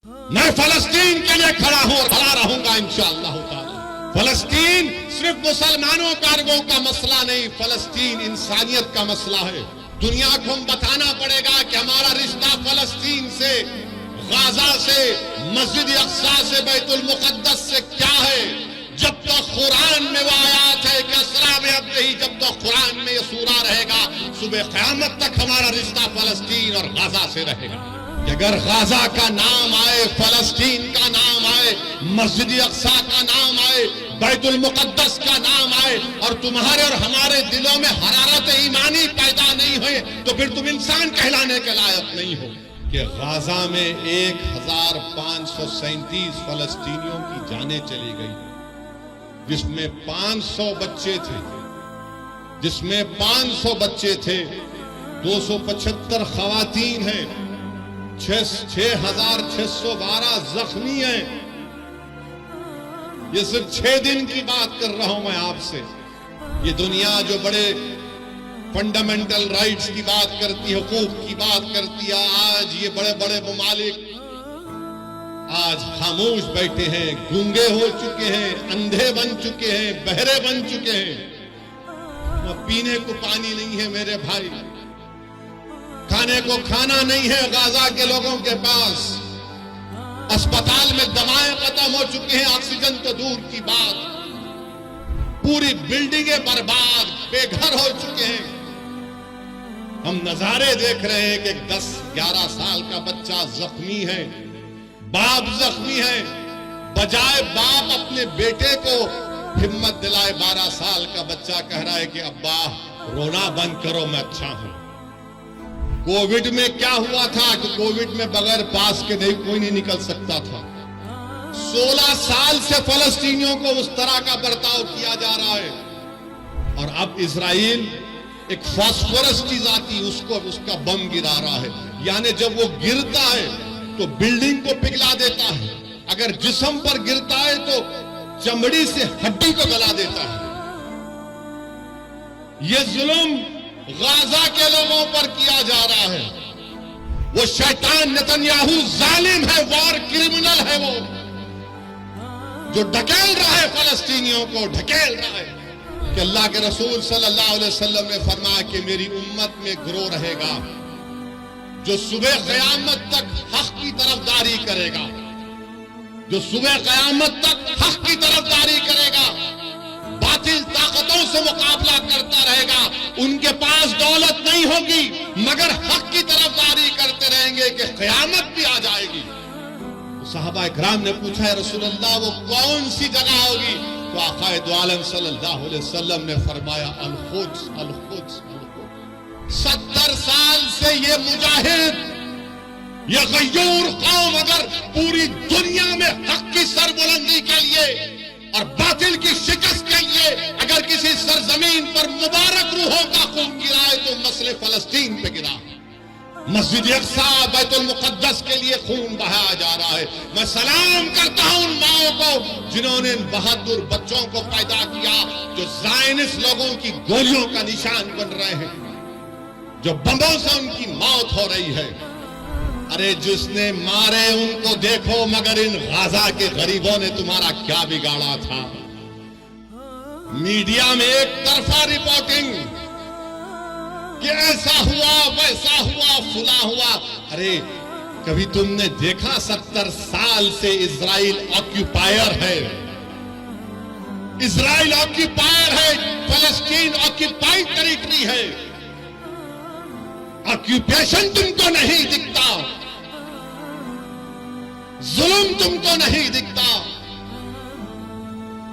मैं फलस्तीन के लिए खड़ा हूं और खड़ा रहूंगा इंशाअल्लाह ताला। फलस्तीन सिर्फ मुसलमानों का अरबों का मसला नहीं, फलस्तीन इंसानियत का मसला है। दुनिया को हम बताना पड़ेगा कि हमारा रिश्ता फलस्तीन से, गाजा से, मस्जिद अक्सा से, बैतुल मुकद्दस से क्या है। जब तक कुरान में वो आयात है कि असरा में अब नहीं, जब तक कुरान में ये सूरा रहेगा, सुबह क़यामत तक हमारा रिश्ता फलस्तीन और गाजा से रहेगा। अगर गाजा का नाम आए, फलस्तीन का नाम आए, मस्जिद अक्सा का नाम आए, बैतुल मुकद्दस का नाम आए और तुम्हारे और हमारे दिलों में हरारत ईमानी पैदा नहीं हुए तो फिर तुम इंसान कहलाने के लायक नहीं हो। कि गाजा में 1537 फलस्तीनियों की जानें चली गई, जिसमें 500 बच्चे थे, 275 खवातीन हैं, 6612 जख्मी हैं। ये सिर्फ 6 दिन की बात कर रहा हूं मैं आपसे। ये दुनिया जो बड़े फंडामेंटल राइट्स की बात करती है, हुकूक की बात करती है, आज ये बड़े बड़े ममालिक आज खामोश बैठे हैं, गूंगे हो चुके हैं, अंधे बन चुके हैं, बहरे बन चुके हैं। पीने को पानी नहीं है मेरे भाई, खाने को खाना नहीं है गाजा के लोगों के पास, अस्पताल में दवाएं खत्म हो चुकी हैं, ऑक्सीजन तो दूर की बात, पूरी बिल्डिंगें बर्बाद, बेघर हो चुके हैं। हम नजारे देख रहे हैं कि 10-11 साल का बच्चा जख्मी है, बाप जख्मी है, बजाय बाप अपने बेटे को हिम्मत दिलाए, 12 साल का बच्चा कह रहा है कि अब्बा रोना बंद करो, मैं अच्छा हूं। कोविड में क्या हुआ था कि कोविड में बगैर पास के नहीं कोई नहीं निकल सकता था। 16 साल से फलस्तीनियों को उस तरह का बर्ताव किया जा रहा है। और अब इजराइल एक फास्फोरस चीज आती है, उसका बम गिरा रहा है, यानी जब वो गिरता है तो बिल्डिंग को पिघला देता है, अगर जिस्म पर गिरता है तो चमड़ी से हड्डी को गला देता है। ये जुल्म गाजा के लोगों पर किया जा रहा है। वो शैतान नेतन्याहू जालिम है, वॉर क्रिमिनल है, वो जो ढकेल रहा है फलस्तीनियों को, ढकेल रहा है। कि अल्लाह के रसूल सल्लल्लाहु अलैहि वसल्लम ने फरमाया कि मेरी उम्मत में गिरोह रहेगा जो सुबह क़यामत तक हक की तरफदारी करेगा, जो सुबह क़यामत तक हक की तरफदारी करेगा, बातिल ताकतों से मुकाबला करता रहेगा। उनके पास दौलत नहीं होगी मगर हक की तरफदारी करते रहेंगे कि क़यामत भी आ जाएगी। तो सहाबा इकराम ने पूछा, है रसूल अल्लाह वो कौन सी जगह होगी? तो आक़ाए दो आलम सल्लल्लाहु अलैहि वसल्लम ने फरमाया अल-क़ुद्स, अल-क़ुद्स, अल-क़ुद्स। 70 साल से ये मुजाहिद, ये गय्यूर कौम अगर पूरी दुनिया में हक की सरबुलंदी के लिए और बातिल की शिकस्त के लिए अगर किसी सरजमीन पर मुबारक रूहों का खून गिरा है तो मसले फलस्तीन पे गिरा। मस्जिद अक्सा, बैतुल मुकद्दस के लिए खून बहाया जा रहा है। मैं सलाम करता हूं उन माओं को जिन्होंने इन बहादुर बच्चों को पैदा किया, जो ज़ायनिस्ट लोगों की गोलियों का निशान बन रहे हैं, जो बमों से उनकी मौत हो रही है। अरे जिसने मारे उनको देखो, मगर इन गाजा के गरीबों ने तुम्हारा क्या बिगाड़ा था। मीडिया में एक तरफा रिपोर्टिंग कि ऐसा हुआ, वैसा हुआ, फुला हुआ। अरे कभी तुमने देखा 70 साल से इजराइल ऑक्यूपायर है, इजराइल ऑक्यूपायर है, फलस्तीन ऑक्यूपाइड टेरिटरी है। ऑक्यूपेशन तुमको नहीं दिखता, जुल्म तुमको नहीं दिखता।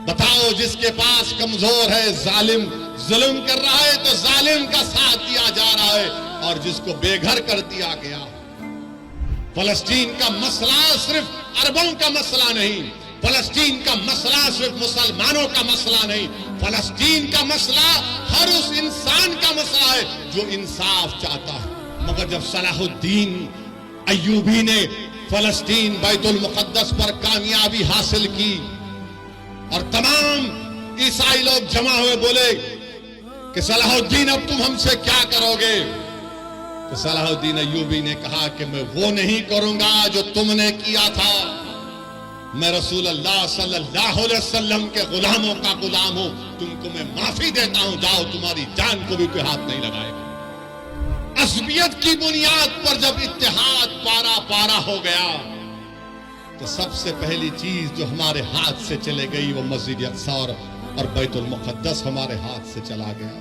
बताओ जिसके पास कमजोर है, जालिम जुल्म कर रहा है तो जालिम का साथ दिया जा रहा है, और जिसको बेघर कर दिया गया। फलस्तीन का मसला सिर्फ अरबों का मसला नहीं, फलस्तीन का मसला सिर्फ मुसलमानों का मसला नहीं, फलस्तीन का मसला हर उस इंसान का मसला है जो इंसाफ चाहता है। मगर जब सलाहुद्दीन अय्यूबी ने फलस्तीन बैतुल मुकद्दस पर कामयाबी हासिल की और तमाम ईसाई लोग जमा हुए, बोले कि सलाहुद्दीन अब तुम हमसे क्या करोगे? तो सलाहुद्दीन अय्यूबी ने कहा कि मैं वो नहीं करूंगा जो तुमने किया था। मैं रसूल अल्लाह सल्लल्लाहु अलैहि वसल्लम के गुलामों का गुलाम हूं, तुमको मैं माफी देता हूं, जाओ तुम्हारी जान को भी कोई हाथ नहीं लगाएगा। असबियत की बुनियाद पर जब इत्तेहाद पारा पारा हो गया तो सबसे पहली चीज जो हमारे हाथ से चले गई वो मस्जिद अक्सा और बैतुल मुक़द्दस हमारे हाथ से चला गया।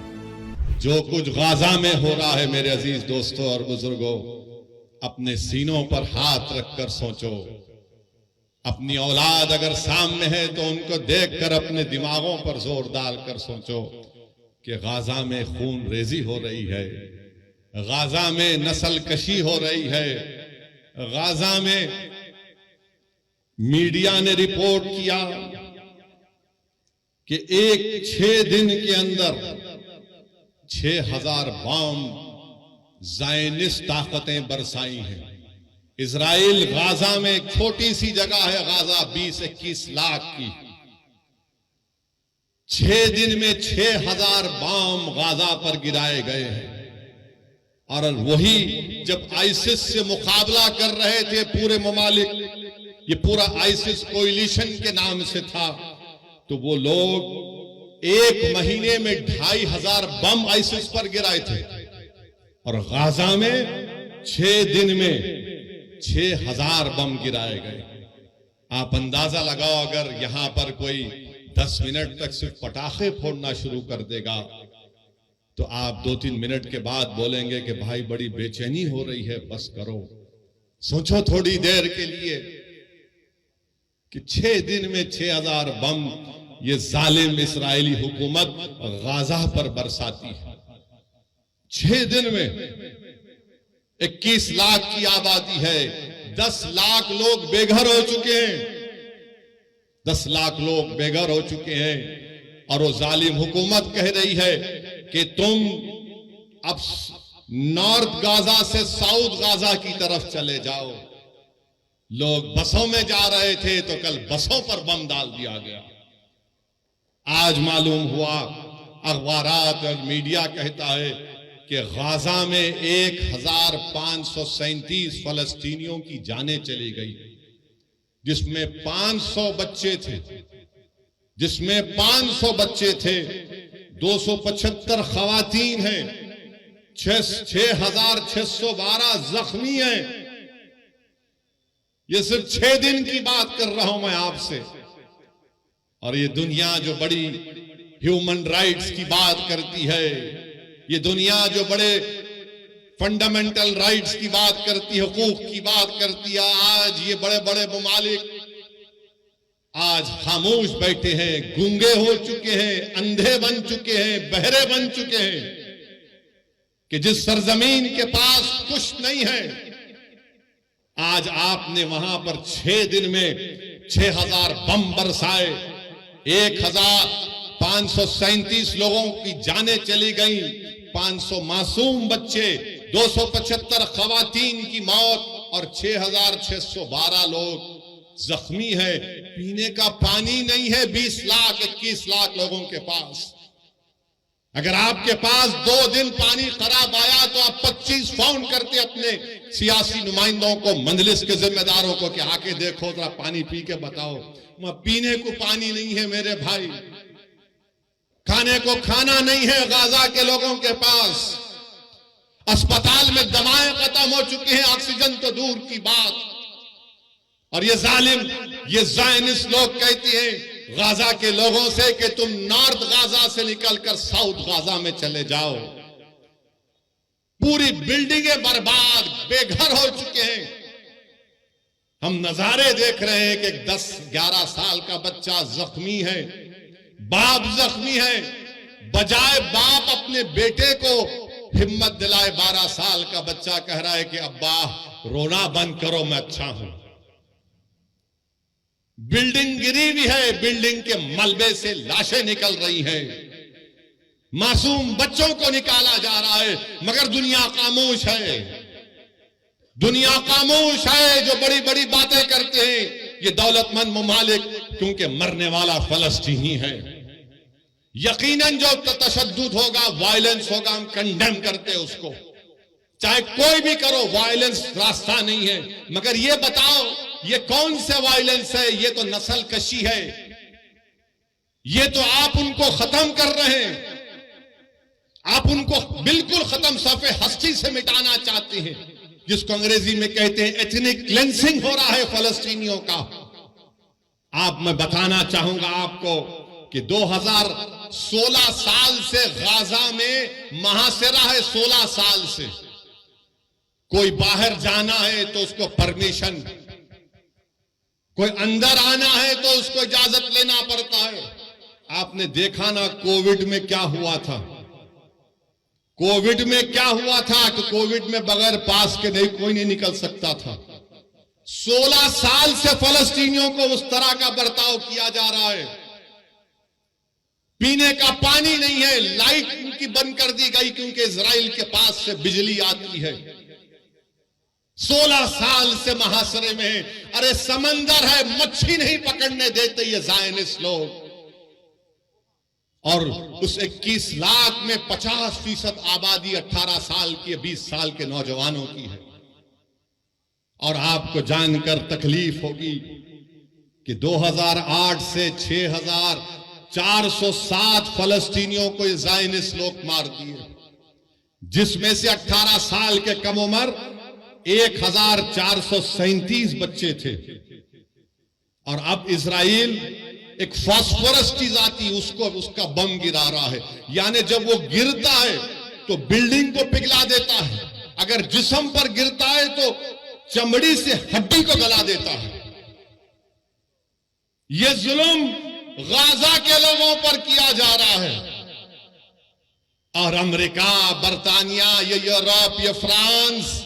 जो कुछ गाजा में हो रहा है मेरे अजीज दोस्तों और बुजुर्गों, अपने सीनों पर हाथ रखकर सोचो। अपनी औलाद अगर सामने है तो उनको देखकर अपने दिमागों पर जोर डालकर सोचो कि गाजा में खून रेजी हो रही है, गाजा में नस्ल कशी हो रही है, गाजा में मीडिया ने रिपोर्ट किया कि 6 दिन के अंदर 6000 बम ज़ायनिस्ट ताकतें बरसाई हैं। इजराइल गाजा में एक छोटी सी जगह है, गाजा 20-21 लाख की, 6 दिन में 6000 बम गाजा पर गिराए गए हैं। और वही जब आईसिस से मुकाबला कर रहे थे पूरे ममालिक, ये पूरा आईसिस कोएलिशन के नाम से था, तो वो लोग 1 महीने में 2500 बम आईसिस पर गिराए थे और गाजा में 6 दिन में 6000 बम गिराए गए। आप अंदाजा लगाओ, अगर यहां पर कोई 10 मिनट तक सिर्फ पटाखे फोड़ना शुरू कर देगा तो आप 2-3 मिनट के बाद बोलेंगे कि भाई बड़ी बेचैनी हो रही है, बस करो। सोचो थोड़ी देर के लिए कि 6 दिन में 6000 बम ये जालिम इस्राएली हुकूमत गाजा पर बरसाती है। 6 दिन में 21 लाख की आबादी है, 10 लाख लोग बेघर हो चुके हैं, 10 लाख लोग बेघर हो चुके हैं। और वो जालिम हुकूमत कह रही है कि तुम अब नॉर्थ गाजा से साउथ गाजा की तरफ चले जाओ। लोग बसों में जा रहे थे तो कल बसों पर बम डाल दिया गया। आज मालूम हुआ, अखबारात और मीडिया कहता है कि गाजा में 1537 फलस्तीनियों की जानें चली गई, जिसमें 500 बच्चे थे, 275 खवातीन हैं, 6612 जख्मी हैं। ये सिर्फ 6 दिन की बात कर रहा हूं मैं आपसे। और ये दुनिया जो बड़ी ह्यूमन राइट्स की बात करती है, ये दुनिया जो बड़े फंडामेंटल राइट्स की बात करती है, हुकूक की बात करती है, आज ये बड़े बड़े ममालिक आज खामोश बैठे हैं, गूंगे हो चुके हैं, अंधे बन चुके हैं, बहरे बन चुके हैं कि जिस सरजमीन के पास कुछ नहीं है, आज आपने वहां पर 6 दिन में 6000 बम बरसाए, 1537 लोगों की जानें चली गई, 500 मासूम बच्चे, 275 खवातीन की मौत और 6612 लोग जख्मी है। पीने का पानी नहीं है 20 लाख 21 लाख लोगों के पास। अगर आपके पास 2 दिन पानी खराब आया तो आप 25 फोन करते अपने सियासी नुमाइंदों को, मंजलिस के जिम्मेदारों को कि आके देखो जरा पानी पी के बताओ। वहां पीने को पानी नहीं है मेरे भाई, खाने को खाना नहीं है गाजा के लोगों के पास, अस्पताल में दवाएं खत्म हो चुकी हैं, ऑक्सीजन तो दूर की बात। और ये जालिम, ये ज़ायनिस्ट लोग कहती हैं गाजा के लोगों से कि तुम नॉर्थ गाजा से निकलकर साउथ गाजा में चले जाओ। पूरी बिल्डिंगें बर्बाद, बेघर हो चुके हैं। हम नजारे देख रहे हैं कि 10-11 साल का बच्चा जख्मी है, बाप जख्मी है, बजाय बाप अपने बेटे को हिम्मत दिलाए 12 साल का बच्चा कह रहा है कि अब्बा रोना बंद करो, मैं अच्छा हूं। बिल्डिंग गिरी हुई है, बिल्डिंग के मलबे से लाशें निकल रही हैं, मासूम बच्चों को निकाला जा रहा है, मगर दुनिया खामोश है। दुनिया खामोश है जो बड़ी बड़ी बातें करते हैं ये दौलतमंद ममालिक, क्योंकि मरने वाला फलस्तीनी है। यकीनन जो तशद्दुद होगा, वायलेंस होगा, हम कंडेम करते हैं उसको, चाहे कोई भी करो, वायलेंस रास्ता नहीं है। मगर ये बताओ, ये कौन से वायलेंस है? ये तो नस्ल कशी है। ये तो आप उनको खत्म कर रहे हैं, आप उनको बिल्कुल खत्म, सफ़े हस्ती से मिटाना चाहते हैं, जिसको अंग्रेजी में कहते हैं एथनिक क्लेंसिंग हो रहा है फलस्तीनियों का। आप, मैं बताना चाहूंगा आपको कि 2016 साल से गाजा में महासिरा है। 16 साल से कोई बाहर जाना है तो उसको परमिशन, कोई अंदर आना है तो उसको इजाजत लेना पड़ता है। आपने देखा ना कोविड में क्या हुआ था? कोविड में क्या हुआ था कि कोविड में बगैर पास के नहीं, कोई नहीं निकल सकता था। 16 साल से फलस्तीनियों को उस तरह का बर्ताव किया जा रहा है। पीने का पानी नहीं है, लाइट उनकी बंद कर दी गई क्योंकि इजराइल के पास से बिजली आती है। 16 साल से महासरे में है। अरे समंदर है, मच्छी नहीं पकड़ने देते ये ज़ायनिस्ट लोग। और उस 21 लाख में 50% आबादी 18 साल की, 20 साल के नौजवानों की है। और आपको जानकर तकलीफ होगी कि 2008 से 6407 फलस्तीनियों को ज़ायनिस्ट लोग मार दिए, जिसमें से 18 साल के कम उम्र 1437 बच्चे थे। और अब इजराइल एक फास्फोरस चीज आती, उसका बम गिरा रहा है। यानी जब वो गिरता है तो बिल्डिंग को पिघला देता है, अगर जिस्म पर गिरता है तो चमड़ी से हड्डी को गला देता है। यह जुल्म गाजा के लोगों पर किया जा रहा है। और अमेरिका, बरतानिया, ये यूरोप, ये फ्रांस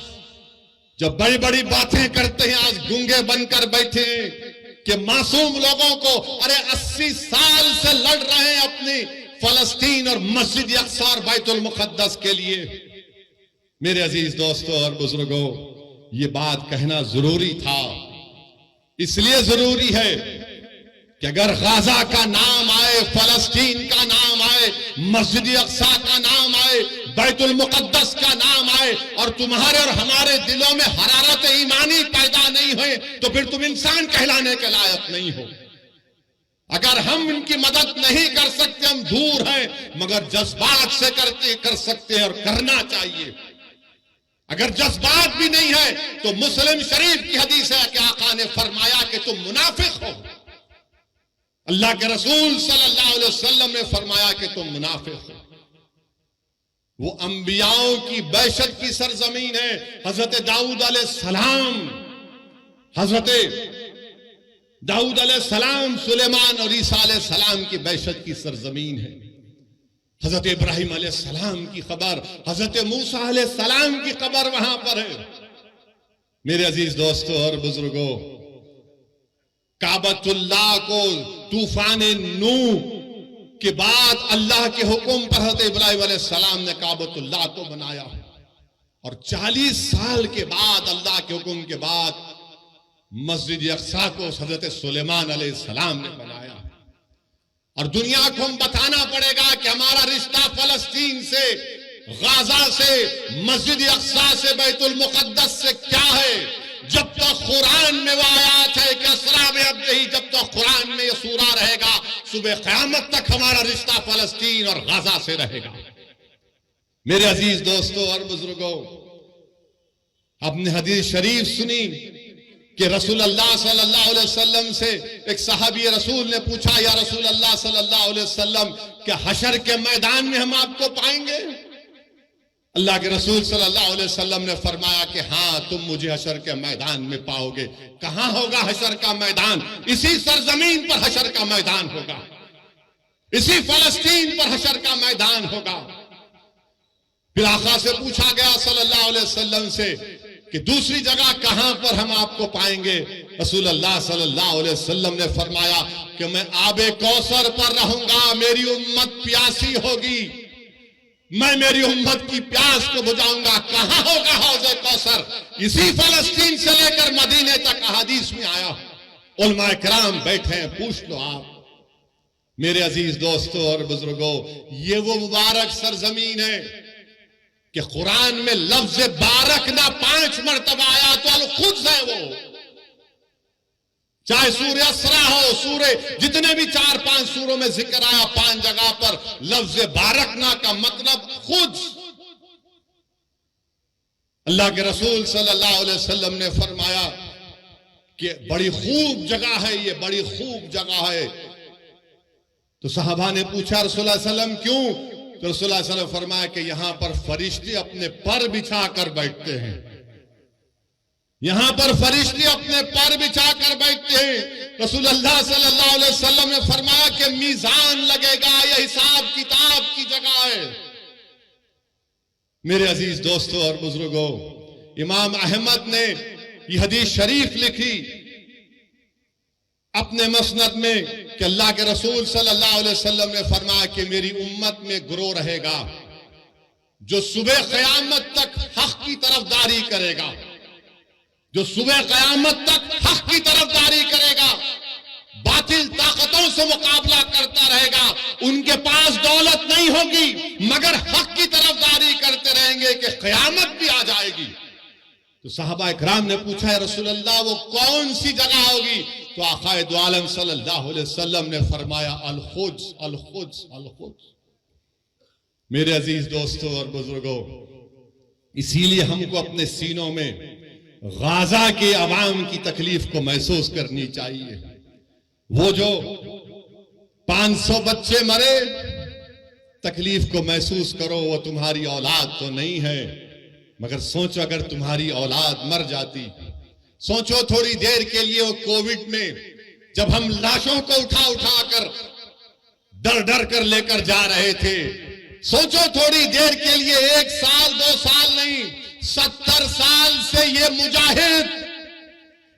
जो बड़ी बड़ी बातें करते हैं, आज गूंगे बनकर बैठे कि मासूम लोगों को, अरे 80 साल से लड़ रहे हैं अपनी फलस्तीन और मस्जिद अक्सा और बैतुल मुकद्दस के लिए। मेरे अजीज दोस्तों और बुजुर्गों, ये बात कहना जरूरी था। इसलिए जरूरी है कि अगर गाजा का नाम आए, फलस्तीन का नाम आए, मस्जिद अक्सा का नाम आए, बैतुल मुकद्दस का नाम आए, और तुम्हारे और हमारे दिलों में हरारत ईमानी पैदा नहीं हुए, तो फिर तुम इंसान कहलाने के लायक नहीं हो। अगर हम इनकी मदद नहीं कर सकते, हम दूर हैं, मगर जज्बात से कर सकते हैं और करना चाहिए। अगर जज्बात भी नहीं है तो मुस्लिम शरीफ की हदीस है कि आका ने फरमाया कि तुम मुनाफिक हो। अल्लाह के रसूल सल्लल्लाहु अलैहि वसल्लम ने फरमाया कि तुम मुनाफिक हो। वो अंबियाओं की बैशत की सरजमीन है। हजरत दाऊद अलैहिस्सलाम, सुलेमान और ईसा अलैहिस्सलाम की बैशत की सरजमीन है। हजरत इब्राहिम अलैहिस्सलाम की खबर, हजरत मूसा अलैहिस्सलाम की खबर वहां पर है। मेरे अजीज दोस्तों और बुजुर्गों, काबतुल्लाह को तूफान नूह के बाद अल्लाह के हुक्म पर हजरत इब्राहिम अलैहिस्सलाम ने काबतुल्लाह को बनाया, और 40 साल के बाद अल्लाह के हुक्म के बाद मस्जिद अक्सा को हजरत सुलेमान अलैहिस्सलाम ने बनाया। और दुनिया को हम बताना पड़ेगा कि हमारा रिश्ता फलस्तीन से, गाजा से, मस्जिद अक्सा से, बैतुल मुकद्दस से क्या है। जब तक कुरान में वो आयात है कि असरा में अब नहीं, जब तक कुरान में ये सूरा रहेगा, सुबह क़यामत तक हमारा रिश्ता फलस्तीन और गाजा से रहेगा। मेरे अजीज दोस्तों और बुजुर्गों, आपने हदीस शरीफ सुनी कि रसूल अल्लाह सल्लल्लाहु अलैहि वसल्लम से एक सहाबी रसूल ने पूछा, या रसूल अल्लाह सल्लल्लाहु अलैहि वसल्लम, क्या हशर के मैदान में हम आपको पाएंगे? अल्लाह के रसूल सल्लल्लाहु अलैहि वसल्लम ने फरमाया कि हाँ, तुम मुझे हशर के मैदान में पाओगे। कहां होगा हशर का मैदान? इसी सरजमीन पर हशर का मैदान होगा, इसी फलस्तीन पर हशर का मैदान होगा। फिर आका से पूछा गया सल्लल्लाहु अलैहि वसल्लम से कि दूसरी जगह कहां पर हम आपको पाएंगे? रसूल अल्लाह सल्लल्लाहु अलैहि वसल्लम ने फरमाया कि मैं आबे कौसर पर रहूंगा, मेरी उम्मत प्यासी होगी, मैं मेरी उम्मत की प्यास को बुझाऊंगा। कहां होगा हौज़े कौसर? इसी फलस्तीन से लेकर मदीने तक हदीस में आया। उलमाए किराम बैठे हैं, पूछ लो आप। मेरे अजीज दोस्तों और बुजुर्गों, ये वो मुबारक सरजमीन है कि कुरान में लफ्ज बारक ना 5 मरतबा आया तो अल खुद है वो, चाहे सूर्य असरा हो, सूर्य जितने भी 4-5 सूरों में जिक्र आया 5 जगह पर लफ्ज बारकना का मतलब खुद। अल्लाह के रसूल सल्लल्लाहु अलैहि वसल्लम ने फरमाया कि बड़ी खूब जगह है ये, बड़ी खूब जगह है। तो सहाबा ने पूछा रसूलुल्लाह सल्लल्लाहु अलैहि वसल्लम क्यों? तो रसूलुल्लाह सल्लल्लाहु अलैहि वसल्लम फरमाया कि यहां पर फरिश्ते अपने पर बिछा कर बैठते हैं, यहां पर फरिश्ते अपने पर बिछा कर बैठते हैं। रसूलुल्लाह सल्लल्लाहु अलैहि वसल्लम ने फरमाया कि मीजान लगेगा, यह हिसाब किताब की जगह है। मेरे अजीज दोस्तों और बुजुर्गों, इमाम अहमद ने यह हदीस शरीफ लिखी अपने मसनद में कि अल्लाह के रसूल सल्लल्लाहु अलैहि वसल्लम ने फरमाया कि मेरी उम्मत में गिरोह रहेगा जो सुबह क़यामत तक हक की तरफदारी करेगा, जो सुबह क़यामत तक हक की तरफदारी करेगा, बातिल ताकतों से मुकाबला करता रहेगा। उनके पास दौलत नहीं होगी मगर हक की तरफदारी करते रहेंगे कि क़यामत भी आ जाएगी। तो सहाबा इकराम ने पूछा है रसूलल्लाह वो कौन सी जगह होगी? तो आक़ाए दो आलम सल्लल्लाहु अलैहि वसल्लम ने फरमाया अल खुद्स, अल खुद्स, अल खुद्स। मेरे अजीज दोस्तों और बुजुर्गों, इसीलिए हमको अपने सीनों में गाजा के अवाम की तकलीफ को महसूस करनी चाहिए। वो जो 500 बच्चे मरे, तकलीफ को महसूस करो। वो तुम्हारी औलाद तो नहीं है, मगर सोचो अगर तुम्हारी औलाद मर जाती। सोचो थोड़ी देर के लिए वो कोविड में जब हम लाशों को उठा उठा कर डर डर कर लेकर जा रहे थे, सोचो थोड़ी देर के लिए 1 साल 2 साल नहीं 70 साल से ये मुजाहिद,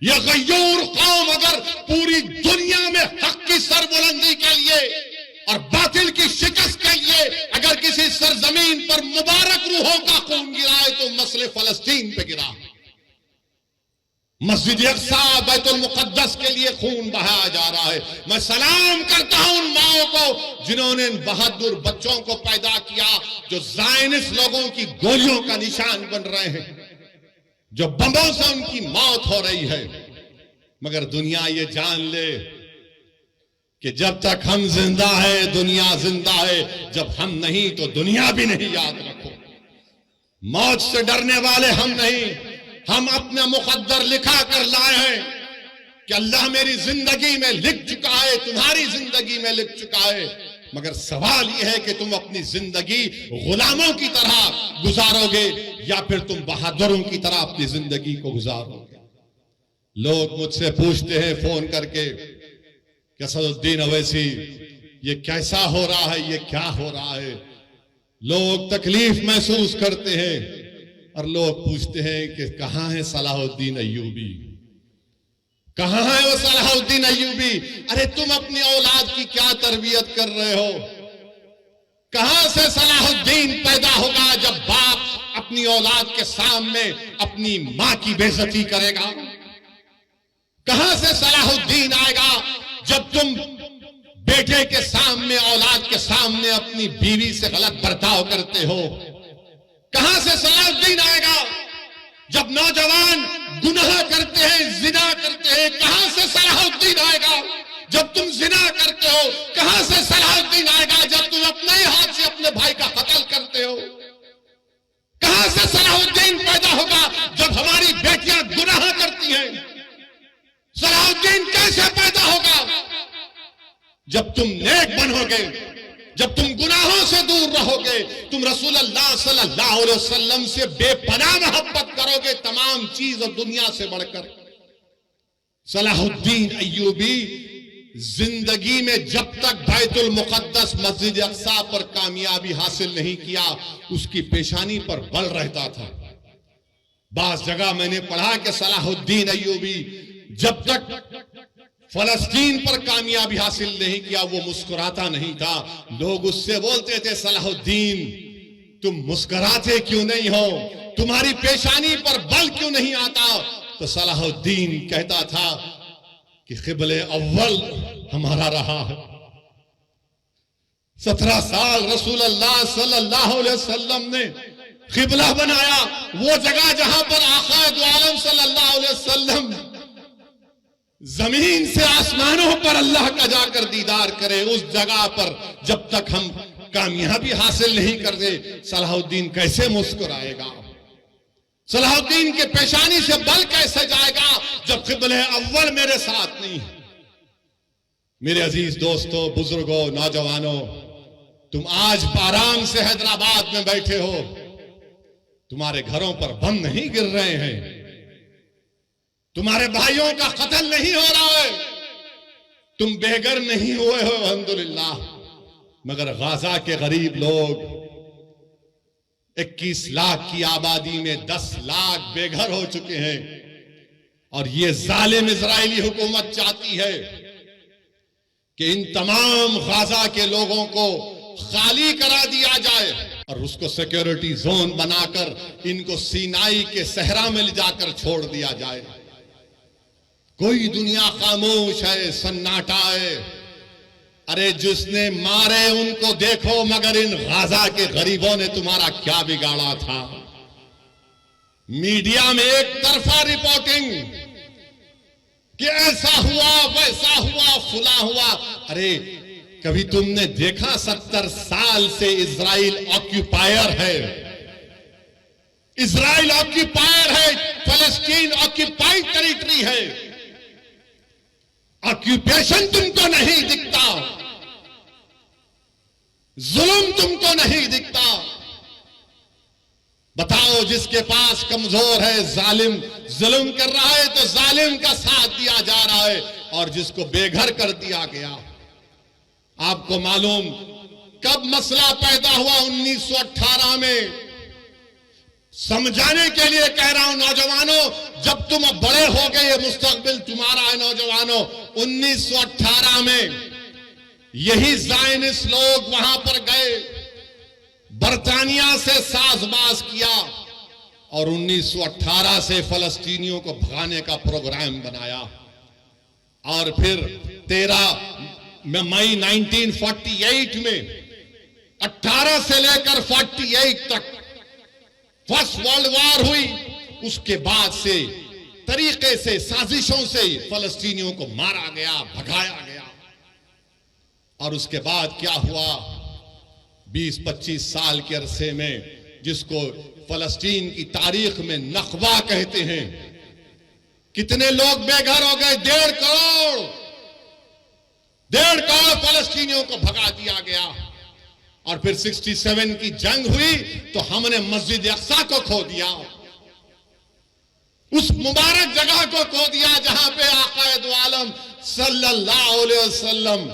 ये गय्यूर कौम अगर पूरी दुनिया में हक की सरबुलंदी के लिए और बातिल की शिकस्त के लिए अगर किसी सरजमीन पर मुबारक रूहों का खून गिरा है तो मसले फलस्तीन पे गिरा। मस्जिद अक्सा बैतुल मुक़द्दस के लिए खून बहाया जा रहा है। मैं सलाम करता हूं उन माओं को जिन्होंने इन बहादुर बच्चों को पैदा किया जो ज़ायनिस्ट लोगों की गोलियों का निशान बन रहे हैं, जो बमों से उनकी मौत हो रही है। मगर दुनिया ये जान ले कि जब तक हम जिंदा है दुनिया जिंदा है, जब हम नहीं तो दुनिया भी नहीं। याद रखो, मौत से डरने वाले हम नहीं, हम अपना मुकद्दर लिखा कर लाए हैं कि अल्लाह मेरी जिंदगी में लिख चुका है, तुम्हारी जिंदगी में लिख चुका है। मगर सवाल यह है कि तुम अपनी जिंदगी गुलामों की तरह गुजारोगे या फिर तुम बहादुरों की तरह अपनी जिंदगी को गुजारोगे। लोग मुझसे पूछते हैं फोन करके कि असदुद्दीन अवैसी ये कैसा हो रहा है, ये क्या हो रहा है। लोग तकलीफ महसूस करते हैं और लोग पूछते हैं कि कहां है सलाहुद्दीन अय्यूबी, कहां है वो सलाहुद्दीन अय्यूबी। अरे तुम अपनी औलाद की क्या तरबियत कर रहे हो? कहां से सलाहुद्दीन पैदा होगा जब बाप अपनी औलाद के सामने अपनी मां की बेइज्जती करेगा? कहां से सलाहुद्दीन आएगा जब तुम बेटे के सामने औलाद के सामने अपनी बीवी से गलत बर्ताव करते हो? कहां से सलाहुद्दीन आएगा जब नौजवान गुनाह करते हैं, जिना करते हैं? कहां से सलाहुद्दीन आएगा जब तुम जिना करते हो? कहां से सलाहुद्दीन आएगा जब तुम अपने ही हाथ से अपने भाई का कत्ल करते हो? कहां से सलाहुद्दीन पैदा होगा जब हमारी बेटियां गुनाह करती हैं? सलाहुद्दीन कैसे पैदा होगा? जब तुम नेक बनोगे, जब तुम गुनाहों से दूर रहोगे, तुम रसूलुल्लाह सल्लल्लाहु अलैहि वसल्लम से बेपनाह मोहब्बत करोगे तमाम चीज और दुनिया से बढ़कर। सलाहुद्दीन अय्यूबी जिंदगी में जब तक बैतुल मुक़द्दस मस्जिद अक्सा पर कामयाबी हासिल नहीं किया, उसकी पेशानी पर बल रहता था। बास जगह मैंने पढ़ा कि सलाहुद्दीन अय्यूबी जब तक फलस्तीन पर कामयाबी हासिल नहीं किया वो मुस्कुराता नहीं था। लोग उससे बोलते थे सलाहुद्दीन तुम मुस्कुराते क्यों नहीं हो, तुम्हारी पेशानी पर बल क्यों नहीं आता? तो सलाहुद्दीन कहता था कि क़िबले अव्वल हमारा रहा है। 17 साल रसूलुल्लाह सल्लल्लाहु अलैहि वसल्लम ने क़िबला बनाया, वो जगह जहां पर आका दो आलम सल्लल्लाहु अलैहि वसल्लम जमीन से आसमानों पर अल्लाह का जाकर दीदार करे, उस जगह पर जब तक हम कामयाबी हासिल नहीं करते, सलाहुद्दीन कैसे मुस्कुराएगा? सलाहुद्दीन के पेशानी से बल कैसे जाएगा जब क़िबले अव्वल मेरे साथ नहीं? मेरे अजीज दोस्तों, बुजुर्गों, नौजवानों, तुम आज आराम से हैदराबाद में बैठे हो, तुम्हारे घरों पर बम नहीं गिर रहे हैं, तुम्हारे भाइयों का कत्ल नहीं हो रहा है, तुम बेघर नहीं हुए हो अल्हम्दुलिल्लाह, मगर गाजा के गरीब लोग 21 लाख की आबादी में 10 लाख बेघर हो चुके हैं। और ये जालिम इजरायली हुकूमत चाहती है कि इन तमाम गाजा के लोगों को खाली करा दिया जाए और उसको सिक्योरिटी जोन बनाकर इनको सीनाई के सहरा में ले जाकर छोड़ दिया जाए। कोई दुनिया खामोश है, सन्नाटा है। अरे जिसने मारे उनको देखो, मगर इन गाजा के गरीबों ने तुम्हारा क्या बिगाड़ा था? मीडिया में एक तरफा रिपोर्टिंग कि ऐसा हुआ, वैसा हुआ, फुला हुआ। अरे कभी तुमने देखा 70 साल से इजराइल ऑक्यूपायर है, इजराइल ऑक्यूपायर है, फलस्तीन ऑक्यूपाइड टेरिटरी है। ऑक्यूपेशन तुमको नहीं दिखता, जुल्म तुमको नहीं दिखता। बताओ, जिसके पास कमजोर है, जालिम जुल्म कर रहा है तो जालिम का साथ दिया जा रहा है, और जिसको बेघर कर दिया गया। आपको मालूम कब मसला पैदा हुआ? 1918 में। समझाने के लिए कह रहा हूं नौजवानों, जब तुम अब बड़े हो गए, ये मुस्तकबिल तुम्हारा है नौजवानों। 1918 में यही ज़ायनिस्ट लोग वहां पर गए, बरतानिया से साजबाज किया और 1918 से फलस्तीनियों को भगाने का प्रोग्राम बनाया। और फिर 13 मई 1948 में 18 से लेकर 48 तक फर्स्ट वर्ल्ड वॉर हुई। उसके बाद से तरीके से, साजिशों से फलस्तीनियों को मारा गया, भगाया गया। और उसके बाद क्या हुआ? 20-25 साल के अरसे में, जिसको फलस्तीन की तारीख में नखबा कहते हैं, कितने लोग बेघर हो गए? 1.5 करोड़ फलस्तीनियों को भगा दिया गया। और फिर 67 की जंग हुई तो हमने मस्जिद अक्सा को खो दिया, उस मुबारक जगह को खो दिया जहां पे आका दो आलम सल्लल्लाहु अलैहि वसल्लम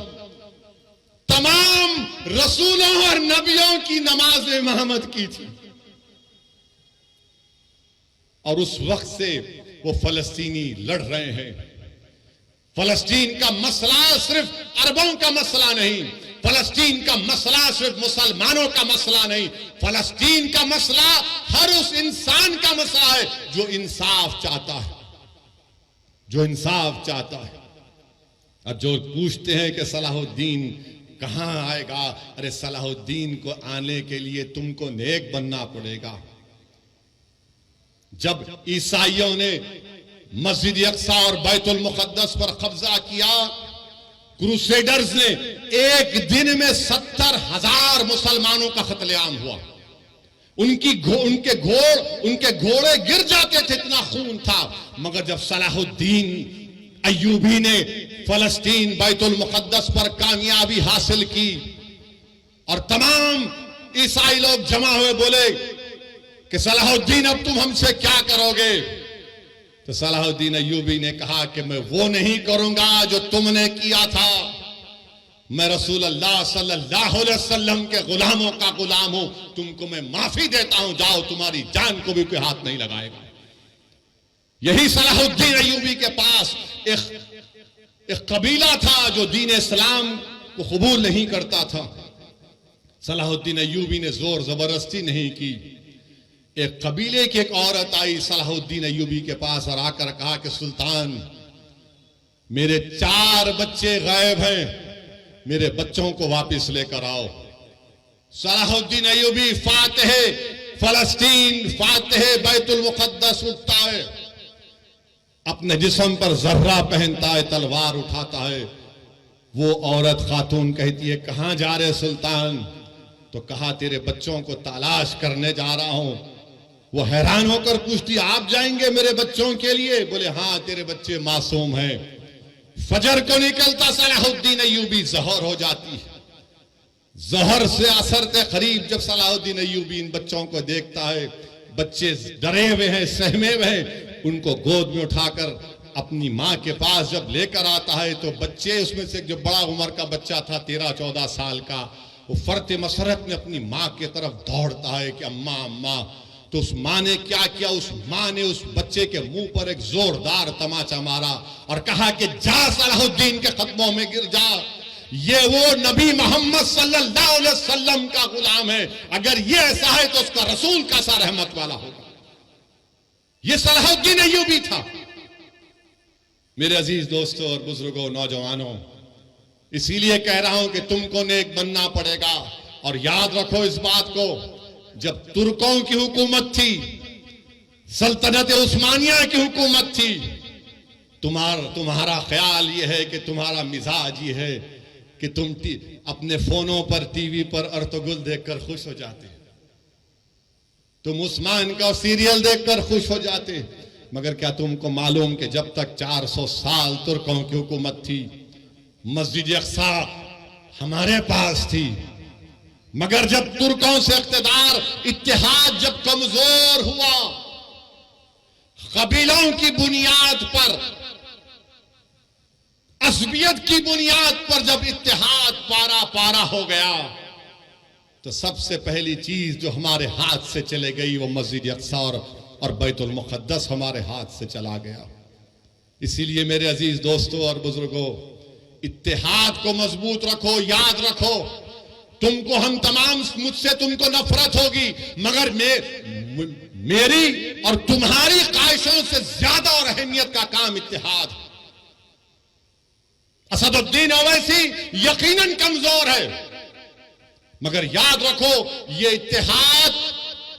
तमाम रसूलों और नबियों की नमाज इमामत की थी। और उस वक्त से वो फलस्तीनी लड़ रहे हैं। फलस्तीन का मसला सिर्फ अरबों का मसला नहीं, फलस्तीन का मसला सिर्फ मुसलमानों का मसला नहीं, फलस्तीन का मसला हर उस इंसान का मसला है जो इंसाफ चाहता है, जो इंसाफ चाहता है। और जो पूछते हैं कि सलाहुद्दीन कहां आएगा? अरे सलाहुद्दीन को आने के लिए तुमको नेक बनना पड़ेगा। जब ईसाइयों ने मस्जिद अक्सा और बैतुल मुक़द्दस पर कब्जा किया, क्रूसेडर्स ने एक दिन में 70,000 मुसलमानों का कत्लेआम हुआ। उनके घोड़े गिर जाते थे, इतना खून था। मगर जब सलाहुद्दीन अय्यूबी ने फलस्तीन बैतुल मुक़द्दस पर कामयाबी हासिल की और तमाम ईसाई लोग जमा हुए, बोले कि सलाहुद्दीन अब तुम हमसे क्या करोगे? तो सलाहुद्दीन अय्यूबी ने कहा कि मैं वो नहीं करूंगा जो तुमने किया था। मैं रसूल अल्लाह सल्लल्लाहु अलैहि वसल्लम के गुलामों का गुलाम हूं, तुमको मैं माफी देता हूं, जाओ, तुम्हारी जान को भी कोई हाथ नहीं लगाएगा। यही सलाहुद्दीन अय्यूबी के पास एक कबीला था जो दीन इस्लाम को कबूल नहीं करता था। सलाहुद्दीन अय्यूबी ने जोर जबरदस्ती नहीं की। एक कबीले की एक औरत आई सलाहुद्दीन अय्यूबी के पास और आकर कहा कि सुल्तान, मेरे 4 बच्चे गायब हैं, मेरे बच्चों को वापस लेकर आओ। सलाहुद्दीन अय्यूबी फलस्तीन फातेह बैतुल मुक़द्दस उठता है, अपने जिस्म पर जर्रा पहनता है, तलवार उठाता है। वो औरत खातून कहती है, कहां जा रहे सुल्तान? तो कहा, तेरे बच्चों को तलाश करने जा रहा हूं। वो हैरान होकर पूछती, आप जाएंगे मेरे बच्चों के लिए? बोले, हाँ, तेरे बच्चे मासूम हैं। फजर को निकलता सलाहुद्दीन अय्यूबी ज़हर हो जाती है। ज़हर से असर के करीब जब सलाहुद्दीन अय्यूबी इन बच्चों को देखता है, बच्चे डरे हुए हैं, सहमे हुए हैं, उनको गोद में उठाकर अपनी माँ के पास जब लेकर आता है तो बच्चे, उसमें से जो बड़ा उम्र का बच्चा था 13-14 साल का, वो फर्त मसरत में अपनी माँ की तरफ दौड़ता है कि अम्मा अम्मा। तो उस माँ ने क्या किया? उस माँ ने उस बच्चे के मुंह पर एक जोरदार तमाचा मारा और कहा कि जा सलाहुद्दीन के कदमों में गिर जा, ये वो नबी मोहम्मद सल्लल्लाहु अलैहि वसल्लम का गुलाम है, अगर ये ऐसा है तो उसका रसूल कैसा रहमत वाला होगा। ये सलाहुद्दीन अय्यूबी था। मेरे अजीज दोस्तों और बुजुर्गों, नौजवानों, इसीलिए कह रहा हूं कि तुमको नेक बनना पड़ेगा। और याद रखो इस बात को, जब तुर्कों की हुकूमत थी, सल्तनत उस्मानिया की हुकूमत थी, तुम्हारा ख्याल यह है कि तुम्हारा मिजाज ये है कि तुम अपने फोनों पर, टीवी पर अर्तुगरुल देखकर खुश हो जाते, तुम उस्मान का सीरियल देखकर खुश हो जाते। मगर क्या तुमको मालूम कि जब तक 400 साल तुर्कों की हुकूमत थी, मस्जिद अक्सा हमारे पास थी, मगर जब तुर्कों से इख्तिदार, इत्तेहाद जब कमजोर हुआ, कबीलों की बुनियाद पर, असबियत की बुनियाद पर जब इत्तेहाद पारा पारा हो गया, तो सबसे पहली चीज जो हमारे हाथ से चले गई वो मस्जिद अक्सा और बैतुल मुक़द्दस हमारे हाथ से चला गया। इसीलिए मेरे अजीज दोस्तों और बुजुर्गों, इत्तेहाद को मजबूत रखो। याद रखो, तुमको हम तमाम, मुझसे तुमको नफरत होगी, मगर मेरी और तुम्हारी ख्वाहिशों से ज्यादा और अहमियत का काम इत्तेहाद। असदुद्दीन ओवैसी यकीनन कमजोर है, मगर याद रखो ये इत्तेहाद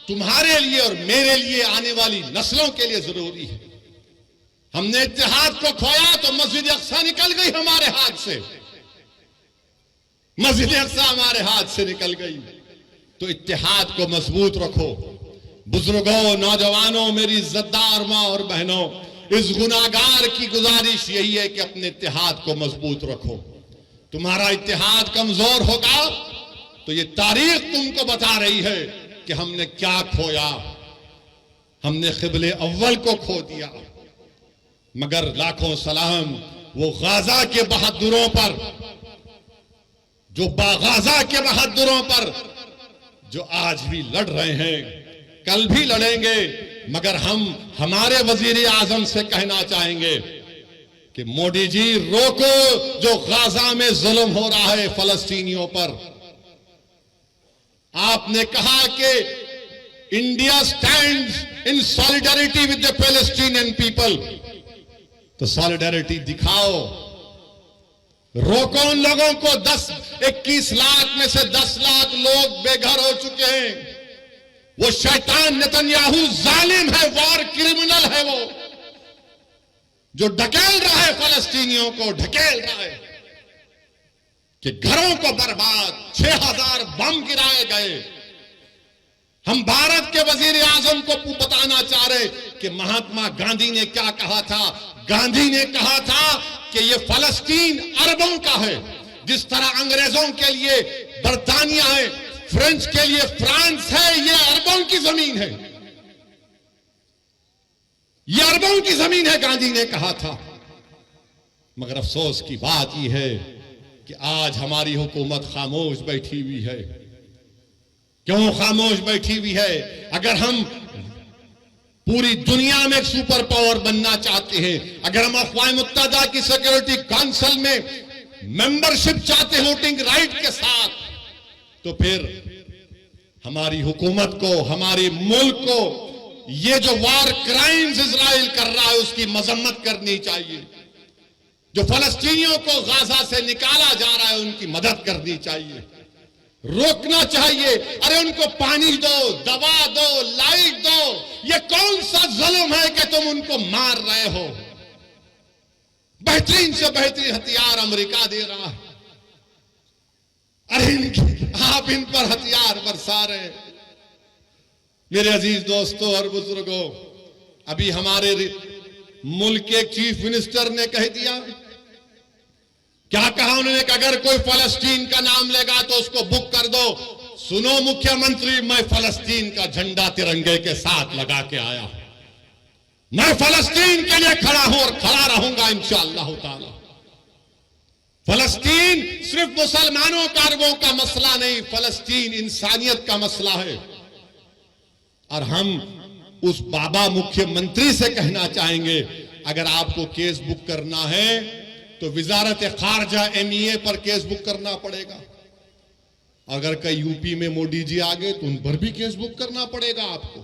तुम्हारे लिए और मेरे लिए, आने वाली नस्लों के लिए जरूरी है। हमने इत्तेहाद को खोया तो मस्जिद अक्सा निकल गई हमारे हाथ से, मस्जिद अक्सा हमारे हाथ से निकल गई। तो इत्तेहाद को मजबूत रखो। बुजुर्गों, नौजवानों, मेरी इज्जतदार मां और बहनों, इस गुनाहगार की गुजारिश यही है कि अपने इत्तेहाद को मजबूत रखो। तुम्हारा इत्तेहाद कमजोर होगा तो ये तारीख तुमको बता रही है कि हमने क्या खोया। हमने क़िबले अव्वल को खो दिया। मगर लाखों सलाम वो गाजा के बहादुरों पर, जो गाजा के बहादुरों पर जो आज भी लड़ रहे हैं, कल भी लड़ेंगे। मगर हम हमारे वजीर आजम से कहना चाहेंगे कि मोदी जी रोको जो गाजा में जुल्म हो रहा है फलस्तीनियों पर। आपने कहा कि India stands in solidarity with the Palestinian people, तो सॉलिडारिटी दिखाओ। रोको उन लोगों को। 21 लाख में से 10 लाख लोग बेघर हो चुके हैं। वो शैतान नेतन्याहू जालिम है, वॉर क्रिमिनल है, वो जो ढकेल रहा है फलस्तीनियों को, ढकेल रहा है कि घरों को बर्बाद, 6000 बम गिराए गए। हम भारत के वजीर आजम को बताना चाह रहे कि महात्मा गांधी ने क्या कहा था। गांधी ने कहा था कि ये फलस्तीन अरबों का है। जिस तरह अंग्रेजों के लिए बरतानिया है, फ्रेंच के लिए फ्रांस है, ये अरबों की जमीन है, ये अरबों की जमीन है, गांधी ने कहा था। मगर अफसोस की बात यह है कि आज हमारी हुकूमत खामोश बैठी हुई है। क्यों खामोश बैठी हुई है? अगर हम पूरी दुनिया में एक सुपर पावर बनना चाहते हैं, अगर हम अक़वाम मुत्तहिदा की सिक्योरिटी काउंसिल में मेंबरशिप चाहते हैं वोटिंग राइट के साथ, तो फिर हमारी हुकूमत को, हमारे मुल्क को ये जो वॉर क्राइम्स इजराइल कर रहा है उसकी मजम्मत करनी चाहिए। जो फलस्तीनियों को गाजा से निकाला जा रहा है उनकी मदद करनी चाहिए। रोकना चाहिए। अरे उनको पानी दो, दवा दो, लाइट दो। ये कौन सा जुल्म है कि तुम उनको मार रहे हो? बेहतरीन से बेहतरीन हथियार अमेरिका दे रहा है। अरे आप इन पर हथियार बरसा रहे। मेरे अजीज दोस्तों और बुजुर्गों, अभी हमारे मुल्क के चीफ मिनिस्टर ने कह दिया, क्या कहा उन्होंने कि अगर कोई फलस्तीन का नाम लेगा तो उसको बुक कर दो। सुनो मुख्यमंत्री, मैं फलस्तीन का झंडा तिरंगे के साथ लगा के आया हूं। मैं फलस्तीन के लिए खड़ा हूं और खड़ा रहूंगा इंशाअल्लाह ताला। फलस्तीन सिर्फ मुसलमानों का अरबों का मसला नहीं, फलस्तीन इंसानियत का मसला है। और हम उस बाबा मुख्यमंत्री से कहना चाहेंगे, अगर आपको केस बुक करना है तो विजारत खारजा MEA पर केस बुक करना पड़ेगा। अगर कई यूपी में मोदी जी आ गए तो उन पर भी केस बुक करना पड़ेगा आपको।